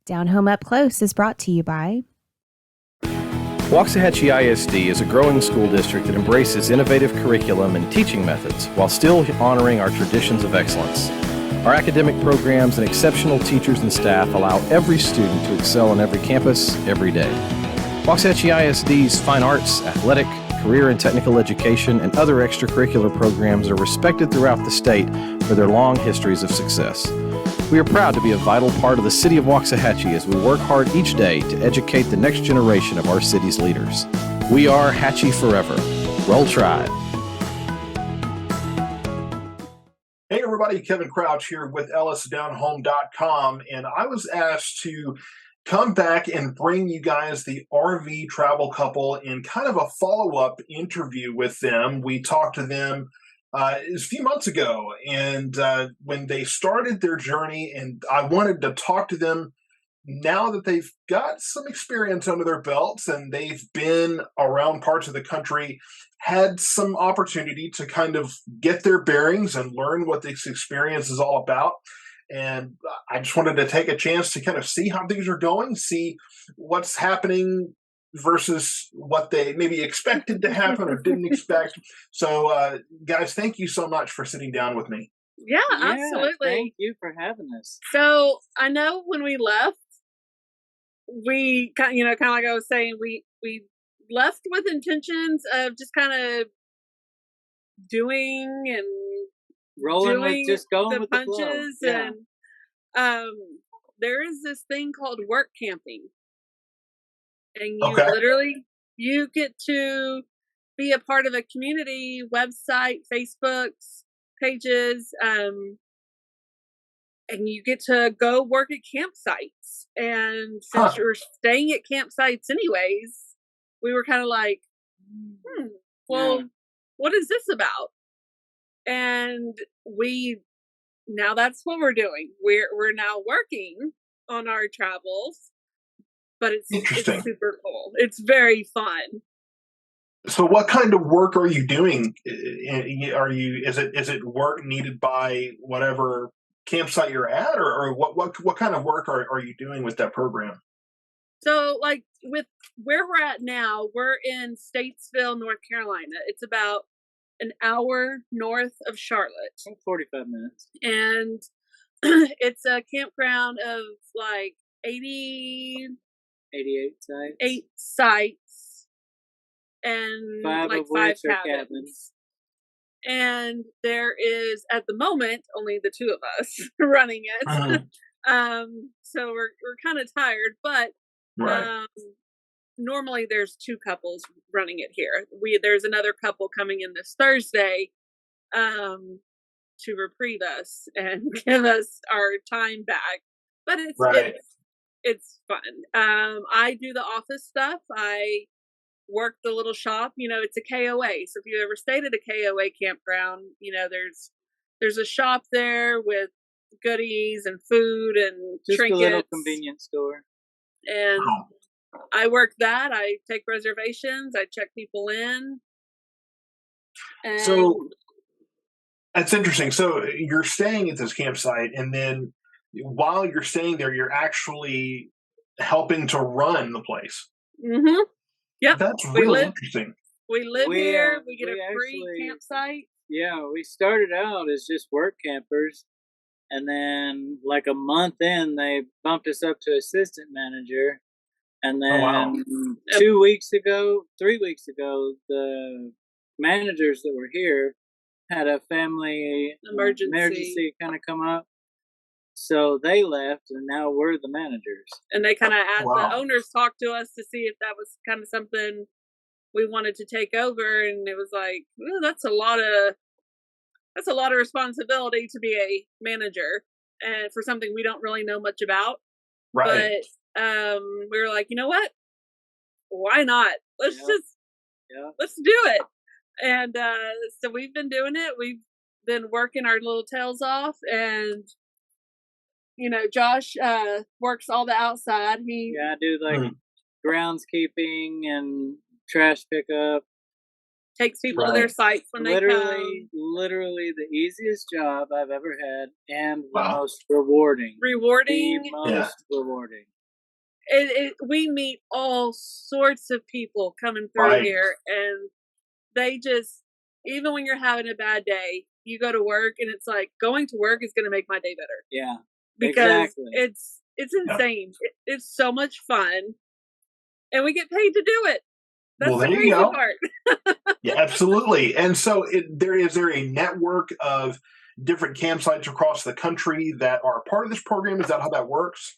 DownHome Up Close is brought to you by Waxahachie ISD is a growing school district that embraces innovative curriculum and teaching methods while still honoring our traditions of excellence. Our academic programs and exceptional teachers and staff allow every student to excel on every campus, every day. Waxahachie ISD's fine arts, athletic, career and technical education, and other extracurricular programs are respected throughout the state for their long histories of success. We are proud to be a vital part of the city of Waxahachie as we work hard each day to educate the next generation of our city's leaders. We are Hatchie Forever. Roll Tide. Hey everybody, Kevin Crouch here with Ellis, DownHome.com, and I was asked to come back and bring you guys the RV travel couple in kind of a follow-up interview with them. We talked to them it was a few months ago, and when they started their journey, and I wanted to talk to them now that they've got some experience under their belts and they've been around parts of the country, had some opportunity to kind of get their bearings and learn what this experience is all about. And I just wanted to take a chance to kind of see how things are going, see what's happening versus what they maybe expected to happen or didn't expect. So, guys, thank you so much for sitting down with me. Yeah, absolutely. Thank you for having us. So I know when we left, we kind of like I was saying, we left with intentions of just kind of doing and rolling doing with just going the with punches, the flow. Yeah. and there is this thing called work camping. And you get to be a part of a community website, Facebook's pages, and you get to go work at campsites. And since you're staying at campsites anyways, we were kind of like, what is this about? And now that's what we're doing. We're now working on our travels. But it's super cool. It's very fun. So, what kind of work are you doing? Is it work needed by whatever campsite you're at, or what kind of work are you doing with that program? So, like with where we're at now, we're in Statesville, North Carolina. It's about an hour north of Charlotte. 45 minutes. And it's a campground of like 88 sites and like 5 cabins. And there is at the moment only the two of us running it. So we're kind of tired, but normally there's 2 couples running it here. There's another couple coming in this Thursday to reprieve us and give us our time back. But it's fun. I do the office stuff. I work the little shop. It's a KOA. So if you ever stayed at a KOA campground, there's a shop there with goodies and food and just trinkets. A little convenience store. And I work that. I take reservations. I check people in. And so that's interesting. So you're staying at this campsite, and then while you're staying there, you're actually helping to run the place. Mm-hmm. Yep. That's really interesting. We live here. We get a free campsite. Yeah, we started out as just work campers. And then like a month in, they bumped us up to assistant manager. And then 3 weeks ago, the managers that were here had a family emergency kind of come up. So they left, and now we're the managers. And they kind of the owners talked to us to see if that was kind of something we wanted to take over, and it was like, that's a lot of responsibility to be a manager, and for something we don't really know much about. Right. But we were like, you know what? Why not? Let's do it. And so we've been doing it. We've been working our little tails off, and Josh works all the outside. I do like groundskeeping and trash pickup. Takes people to their sites when they come. Literally the easiest job I've ever had, and the most rewarding. Rewarding. The most rewarding. we meet all sorts of people coming through Right. here, and they just, even when you're having a bad day, you go to work and it's like going to work is going to make my day better Yeah, because exactly. it's insane. It's so much fun, and we get paid to do it. That's Well, the there you crazy go. part. Yeah, absolutely. And so, is there a network of different campsites across the country that are part of this program? Is that how that works?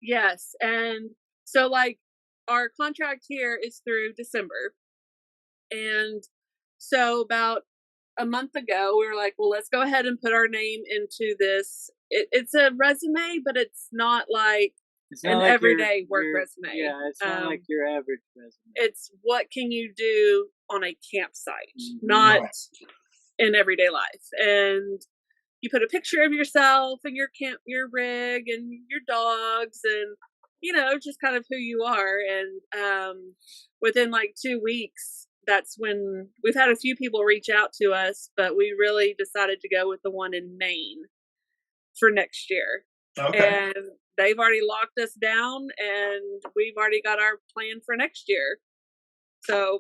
Yes, and so like our contract here is through December, and so about a month ago we were like, well, let's go ahead and put our name into this. It's a resume, but it's not like It's an not like everyday work resume. Yeah, it's not like your average resume. It's what can you do on a campsite, Mm-hmm. not Right. in everyday life. And you put a picture of yourself and your rig and your dogs and just kind of who you are. And within like 2 weeks, that's when we've had a few people reach out to us, but we really decided to go with the one in Maine for next year. Okay. And they've already locked us down, and we've already got our plan for next year. So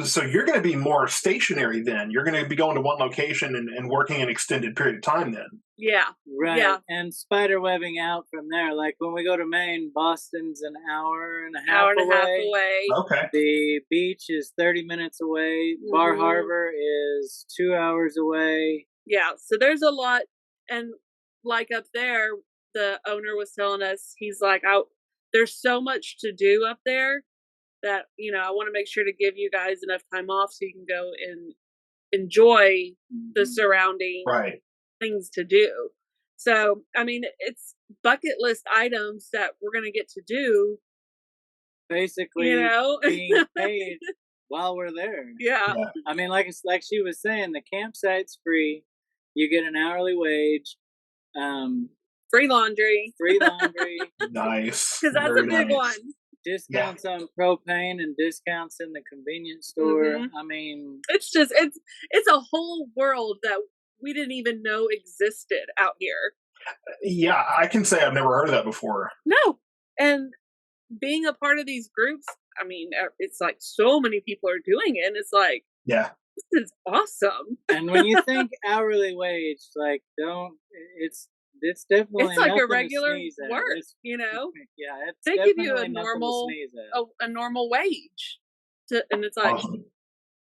So you're going to be more stationary then. You're going to be going to one location and working an extended period of time then. yeah, Right. yeah, And spider webbing out from there. Like when we go to Maine, Boston's an hour and a half hour and a half away. away. Okay. The beach is 30 minutes away. Bar Mhm. Harbor is 2 hours away. Yeah, so there's a lot, and like up there, the owner was telling us, he's like, there's so much to do up there that I want to make sure to give you guys enough time off so you can go and enjoy the Mhm. surrounding Right. things to do. So, I mean, it's bucket list items that we're going to get to do, Basically you know? being paid while we're there. Yeah. Yeah. I mean, like she was saying, the campsite's free. You get an hourly wage, Free laundry, free laundry, Nice. because that's a Very big nice. one. discounts on propane, and discounts in the convenience store. Mhm. I mean, It's just, it's a whole world that we didn't even know existed out here. Yeah, I can say I've never heard of that before. No. And being a part of these groups, I mean, it's like so many people are doing it, and it's like, Yeah. this is awesome. and when you think hourly wage, like it's definitely It's like a nothing to regular sneeze at. work, It's, yeah, it's They give you definitely a nothing to normal sneeze at. a normal wage. And it's like, Awesome.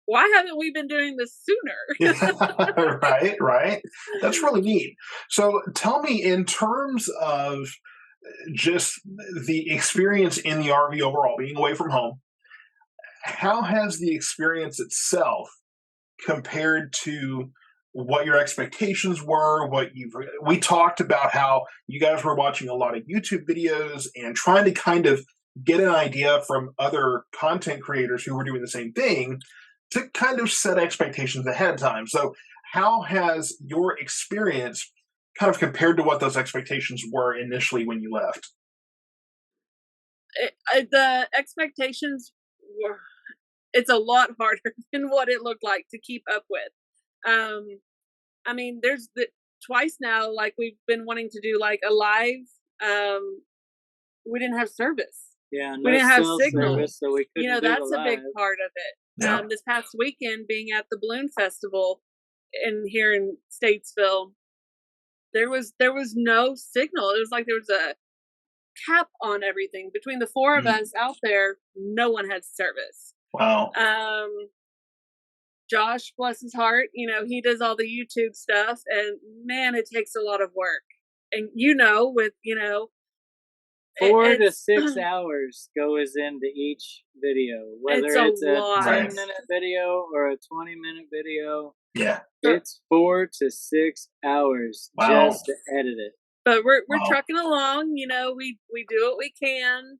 why haven't we been doing this sooner? Right, right. That's really neat. So tell me, in terms of just the experience in the RV overall, being away from home, how has the experience itself compared to what your expectations were? We talked about how you guys were watching a lot of YouTube videos and trying to kind of get an idea from other content creators who were doing the same thing to kind of set expectations ahead of time. So how has your experience kind of compared to what those expectations were initially when you left? The expectations were, it's a lot harder than what it looked like to keep up with. I mean, there's twice now, like we've been wanting to do like a live. We didn't have service. Yeah, We no didn't have cell signal. service, so we couldn't do That's the a big live. part of it. Yeah. This past weekend, being at the Balloon Festival here in Statesville, there was no signal. It was like there was a cap on everything. Between the four of us out there, no one had service. Wow. Josh, bless his heart, he does all the YouTube stuff, and man, it takes a lot of work. And with 4 to 6 hours goes into each video, whether it's a lot. 10-minute video or a 20-minute video. Yeah. It's 4 to 6 hours Wow. just to edit it. But we're Wow. trucking along. We do what we can.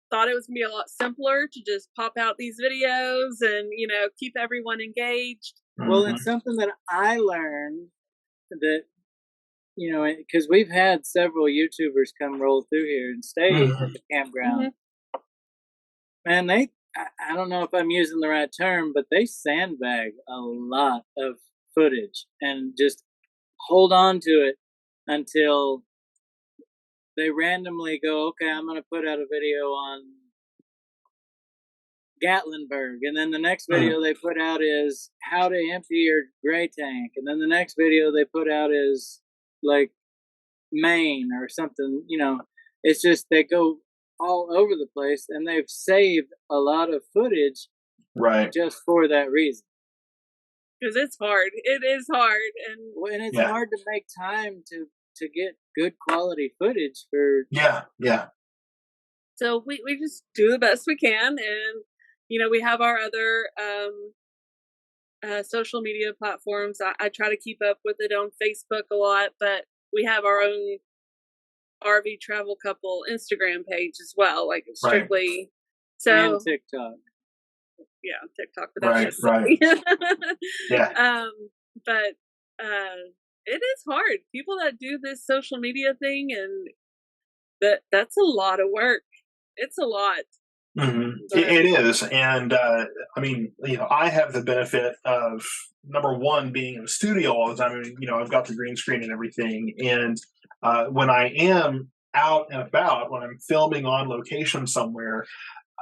Thought it was gonna be a lot simpler to just pop out these videos and keep everyone engaged. Well, Mhm. it's something that I learned that because we've had several YouTubers come roll through here and stay at the campground. And I don't know if I'm using the right term, but they sandbag a lot of footage and just hold on to it until they randomly go, okay, I'm going to put out a video on Gatlinburg, and then the next video they put out is how to empty your gray tank, and then the next video they put out is like Maine or something. It's just they go all over the place, and they've saved a lot of footage Right. just for that reason. Because it's hard. It is hard, And it's hard to make time to get good quality footage for. Yeah. So we just do the best we can, and we have our other social media platforms. I try to keep up with it on Facebook a lot, but we have our own RV travel couple Instagram page as well, like strictly. And TikTok. Yeah, TikTok. But that's right. Yeah. But it is hard. People that do this social media thing, and that's a lot of work. It's a lot. Mm-hmm. It is. And I mean, I have the benefit of, number one, being in the studio all the time. I mean, I've got the green screen and everything. And when I am out and about, when I'm filming on location somewhere,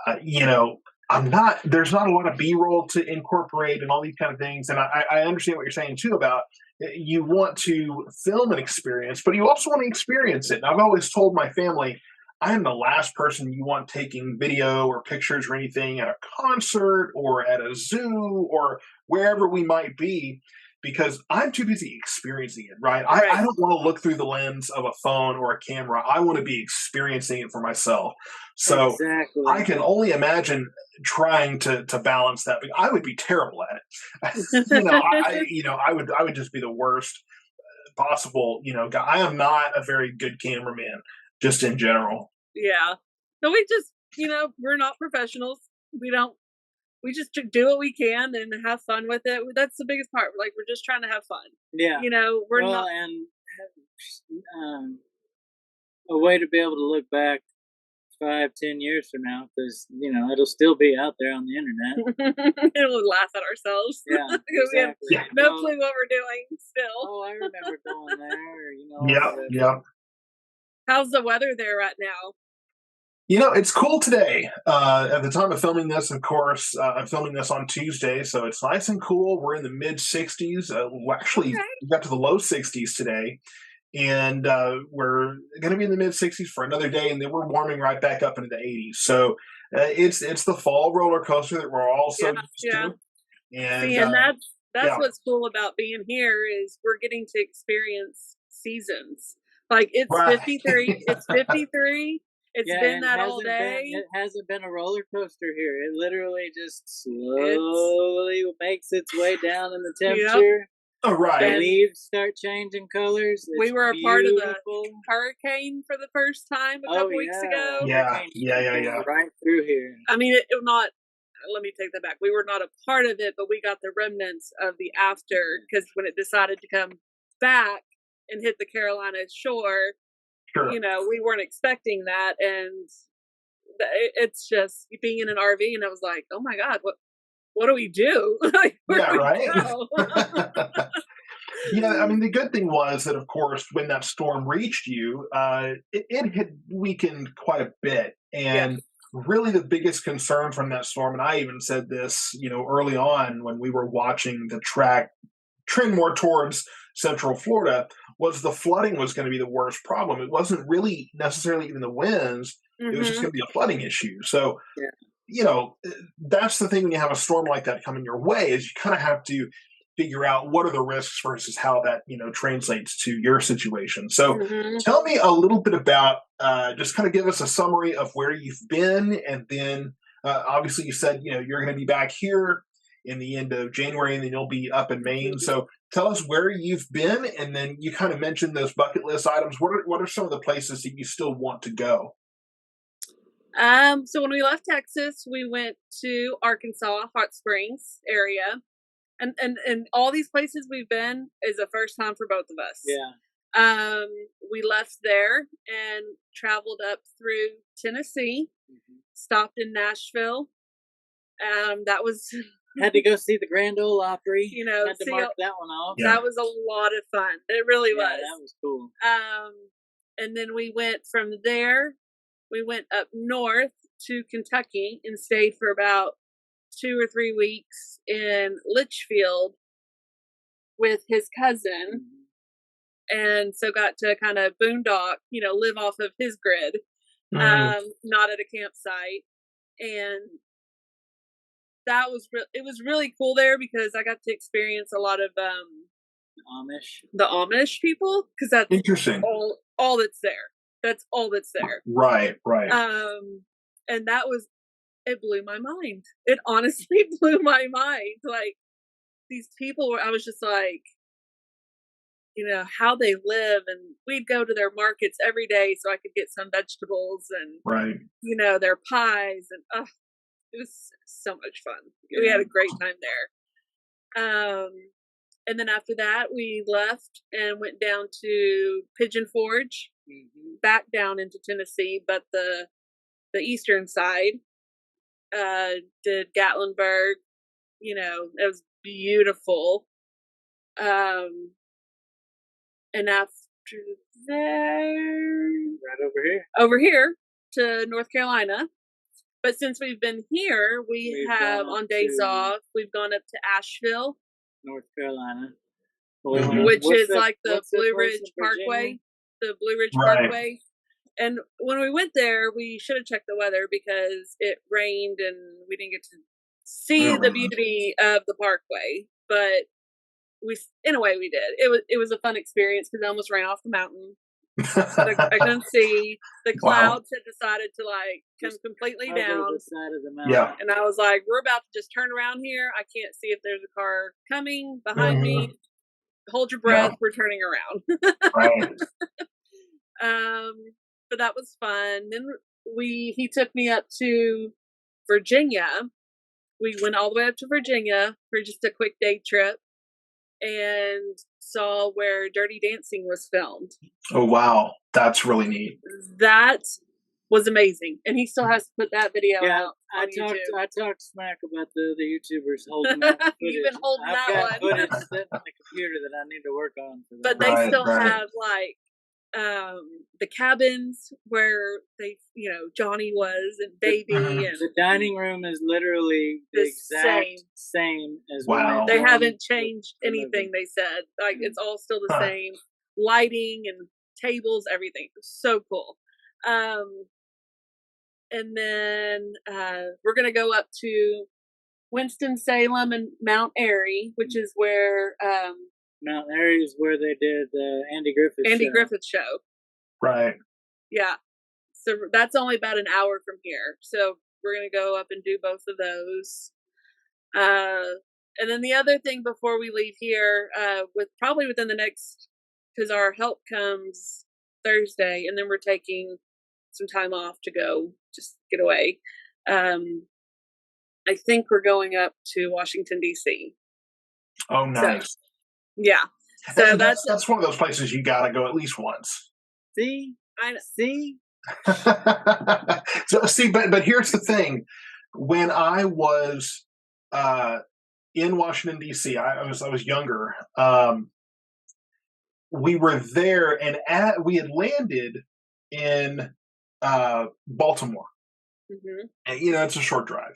there's not a lot of B-roll to incorporate and all these kind of things. And I understand what you're saying too about you want to film an experience, but you also want to experience it. And I've always told my family, I am the last person you want taking video or pictures or anything at a concert or at a zoo or wherever we might be, because I'm too busy experiencing it, right? I don't want to look through the lens of a phone or a camera. I want to be experiencing it for myself. So exactly. I can only imagine trying to balance that. I would be terrible at it. I would just be the worst possible, guy. I am not a very good cameraman, just in general. Yeah. So we just, we're not professionals. We just do what we can and have fun with it. That's the biggest part. We're just trying to have fun. Yeah. We're not. And a way to be able to look back 5-10 years from now, because it'll still be out there on the internet. It'll laugh at ourselves. Yeah, We have no clue what we're doing still. Oh, I remember going there. Yeah. How's the weather there right now? It's cool today. At the time of filming this, of course, I'm filming this on Tuesday, so it's nice and cool. We're in the mid-60s. We got to the low 60s today, and we're going to be in the mid-60s for another day, and then we're warming right back up into the 80s. So it's the fall roller coaster that we're all so used to. And that's what's cool about being here is we're getting to experience seasons. It's 53. It's 53. It's been that all day. It hasn't been a roller coaster here. It literally just slowly makes its way down in the temperature. Oh, right. The leaves start changing colors. We were a part of the hurricane for the first time a couple weeks ago. Yeah. Right through here. I mean, let me take that back. We were not a part of it, but we got the remnants of the after, because when it decided to come back and hit the Carolina shore, sure. We weren't expecting that, and it's just being in an RV, and I was like, oh my God, what do we do? Right. I mean, the good thing was that, of course, when that storm reached you, it had weakened quite a bit, and really the biggest concern from that storm, and I even said this, early on when we were watching the track trend more towards Central Florida, was the flooding was going to be the worst problem. It wasn't really necessarily even the winds. It was just going to be a flooding issue. So, that's the thing when you have a storm like that coming your way, is you kind of have to figure out what are the risks versus how that, translates to your situation. So tell me a little bit about, just kind of give us a summary of where you've been. And then obviously you said, you're going to be back here in the end of January, and then you'll be up in Maine. So tell us where you've been, and then you kind of mentioned those bucket list items. What are some of the places that you still want to go? So when we left Texas, we went to Arkansas, Hot Springs area, and all these places we've been is a first time for both of us. Yeah. We left there and traveled up through Tennessee, stopped in Nashville. That was. Had to go see the Grand Ole Opry. Had to mark that one off. That was a lot of fun. It really was. That was cool. And then we went from there, we went up north to Kentucky and stayed for about 2 or 3 weeks in Litchfield with his cousin. And so got to kind of boondock, live off of his grid, not at a campsite. And that was it was really cool there because I got to experience a lot of the Amish people, because that's interesting. All that's there. That's all that's there. Right. And it blew my mind. It honestly blew my mind. Like, these people I was just like, how they live, and we'd go to their markets every day so I could get some vegetables and their pies, and it was so much fun. We had a great time there. And then after that, we left and went down to Pigeon Forge, back down into Tennessee, but the eastern side. Did Gatlinburg, it was beautiful. And after there, right over here to North Carolina. But since we've been here, we have on days off, we've gone up to Asheville, North Carolina, which is like the Blue Ridge Parkway, Parkway. And when we went there, we should have checked the weather because it rained and we didn't get to see the beauty of the parkway. But in a way, we did. It was a fun experience because I almost ran off the mountain. I couldn't see. The clouds had decided to come completely down. The side of the mountain. Yeah. And I was like, we're about to just turn around here. I can't see if there's a car coming behind me. Hold your breath. Yeah. We're turning around. Right. But that was fun. Then he took me up to Virginia. We went all the way up to Virginia for just a quick day trip and saw where Dirty Dancing was filmed. Oh, wow. That's really neat. That was amazing. And he still has to put that video out on YouTube. I talked smack about the YouTubers holding that footage. You've been holding I've that got one. footage sitting on the computer that I need to work on. For that. But they still have the cabins where they, Johnny was and Baby, and the dining room is literally the exact same as wow. They haven't changed anything. They said it's all still the same, lighting and tables, everything. So cool. And then we're gonna go up to Winston-Salem and Mount Airy, which is where Mount Airy is where they did the Andy Griffith show. Right. Yeah. So that's only about an hour from here. So we're going to go up and do both of those. And then the other thing before we leave here, probably within the next, because our help comes Thursday, and then we're taking some time off to go just get away. I think we're going up to Washington, D.C. Oh, nice. So, yeah. So that's one of those places you got to go at least once. See? See? But here's the thing. When I was in Washington, D.C., I was younger. We were there, and we had landed in Baltimore. Mm-hmm. And, it's a short drive.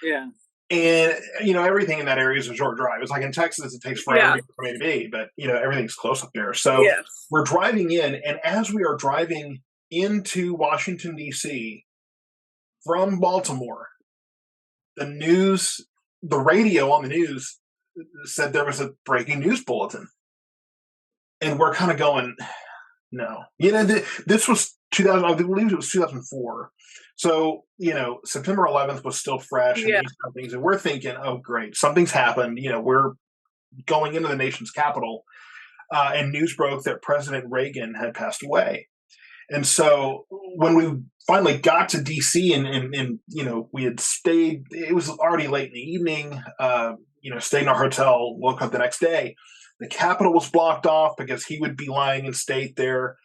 Yeah. And, everything in that area is a short drive. It's like in Texas, it takes forever to get from A to B, but, everything's close up there. So we're driving in, and as we are driving into Washington, D.C. from Baltimore, the radio on the news said there was a breaking news bulletin. And we're kind of going, no. This was 2000, I believe it was 2004. So, September 11th was still fresh and these kind of things. And we're thinking, oh, great, something's happened. We're going into the nation's capital. And news broke that President Reagan had passed away. And so when we finally got to D.C. and we had stayed, it was already late in the evening, stayed in our hotel, woke up the next day. The Capitol was blocked off because he would be lying in state there.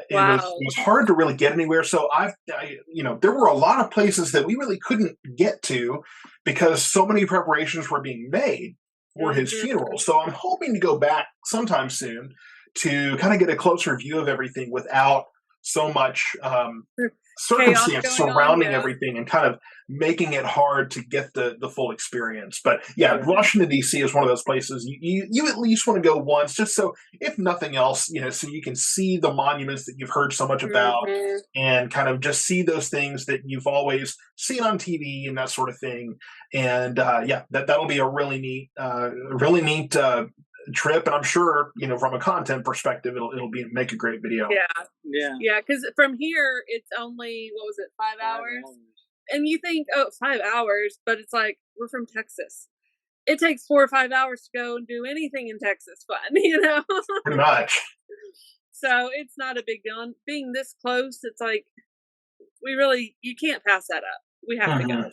It was hard to really get anywhere. So there were a lot of places that we really couldn't get to because so many preparations were being made for his funeral. So I'm hoping to go back sometime soon to kind of get a closer view of everything without so much Chaos circumstance going on, surrounding yeah. everything and kind of making it hard to get the full experience. But yeah, Washington D.C. is one of those places you at least want to go once, just so if nothing else, so you can see the monuments that you've heard so much about and kind of just see those things that you've always seen on TV and that sort of thing. And that'll be a really neat trip, and I'm sure from a content perspective it'll make a great video. Yeah, because from here it's only, what was it, 5 hours? And you think, 5 hours, but it's like, we're from Texas. It takes 4 or 5 hours to go and do anything in Texas fun, Pretty much. So it's not a big deal. And being this close, it's like, you can't pass that up. We have to go.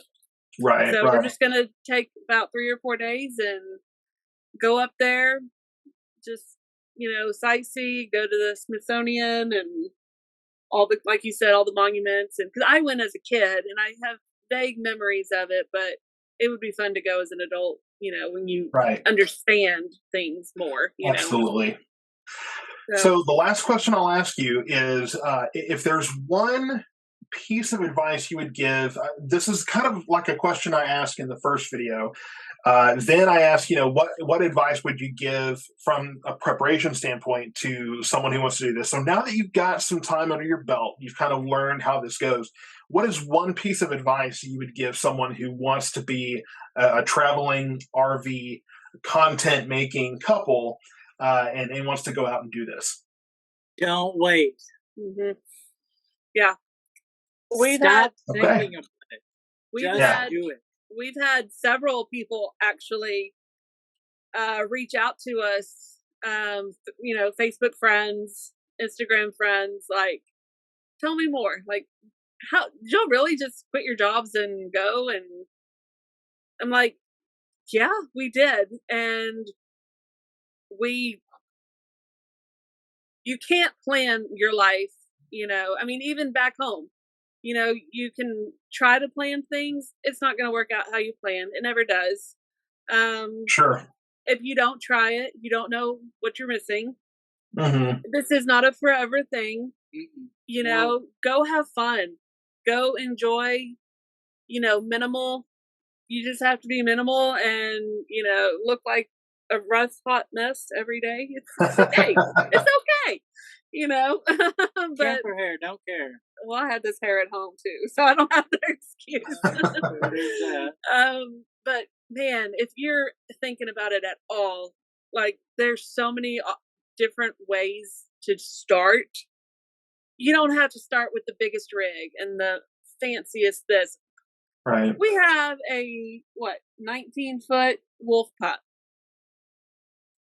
Right. So we're just gonna take about 3 or 4 days and go up there, just sightsee, go to the Smithsonian and all the, like you said, all the monuments. And because I went as a kid and I have vague memories of it, but it would be fun to go as an adult, when you understand things more. Absolutely. So the last question I'll ask you is, if there's one piece of advice you would give, this is kind of like a question I asked in the first video. Then I asked, what advice would you give from a preparation standpoint to someone who wants to do this? So now that you've got some time under your belt, you've kind of learned how this goes. What is one piece of advice you would give someone who wants to be a traveling RV content making couple and wants to go out and do this? Don't wait. Yeah. Stop thinking about it. Just do it. We've had several people actually reach out to us, Facebook friends, Instagram friends, like, tell me more. Like, how did y'all really just quit your jobs and go? And I'm like, yeah, we did. And you can't plan your life, even back home. You can try to plan things. It's not going to work out how you plan. It never does. Sure. If you don't try it, you don't know what you're missing. This is not a forever thing. Go have fun. Go enjoy, minimal. You just have to be minimal and, look like a rust hot mess every day. It's okay. It's okay. But camper hair, don't care. Well, I had this hair at home too, so I don't have the excuse. But man, if you're thinking about it at all, like, there's so many different ways to start. You don't have to start with the biggest rig and the fanciest this. Right. We have a 19-foot wolf pup,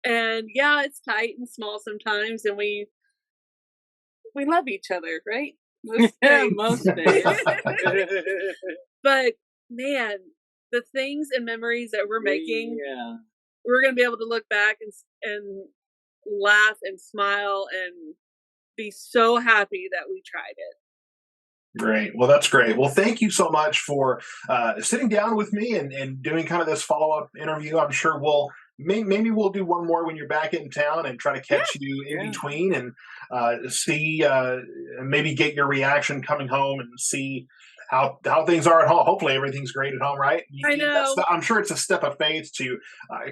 and yeah, it's tight and small sometimes, and we love each other, right? Most days. But man, the things and memories that we're making, we're going to be able to look back and laugh and smile and be so happy that we tried it. Great. Well, that's great. Well, thank you so much for sitting down with me and doing kind of this follow-up interview. I'm sure maybe we'll do one more when you're back in town and try to catch you in between and see, maybe get your reaction coming home and see how things are at home. Hopefully everything's great at home, right? I know. I'm sure it's a step of faith to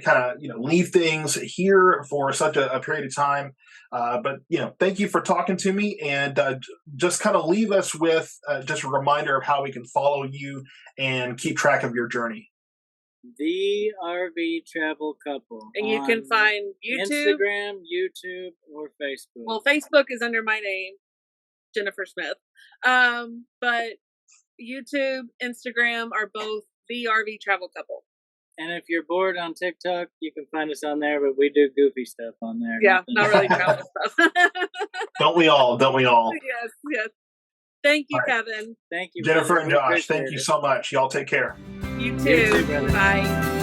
kind of, leave things here for such a period of time. But, thank you for talking to me, and just kind of leave us with just a reminder of how we can follow you and keep track of your journey. The RV Travel Couple. And you can find Instagram, YouTube, or Facebook. Well, Facebook is under my name, Jennifer Smith. But YouTube, Instagram are both The RV Travel Couple. And if you're bored on TikTok, you can find us on there, but we do goofy stuff on there. Yeah, not really travel stuff. Don't we all? Yes. Thank you, right. Kevin. Thank you, Jennifer brother. and Josh. Thank you so much. Y'all take care. You too. brother. Bye.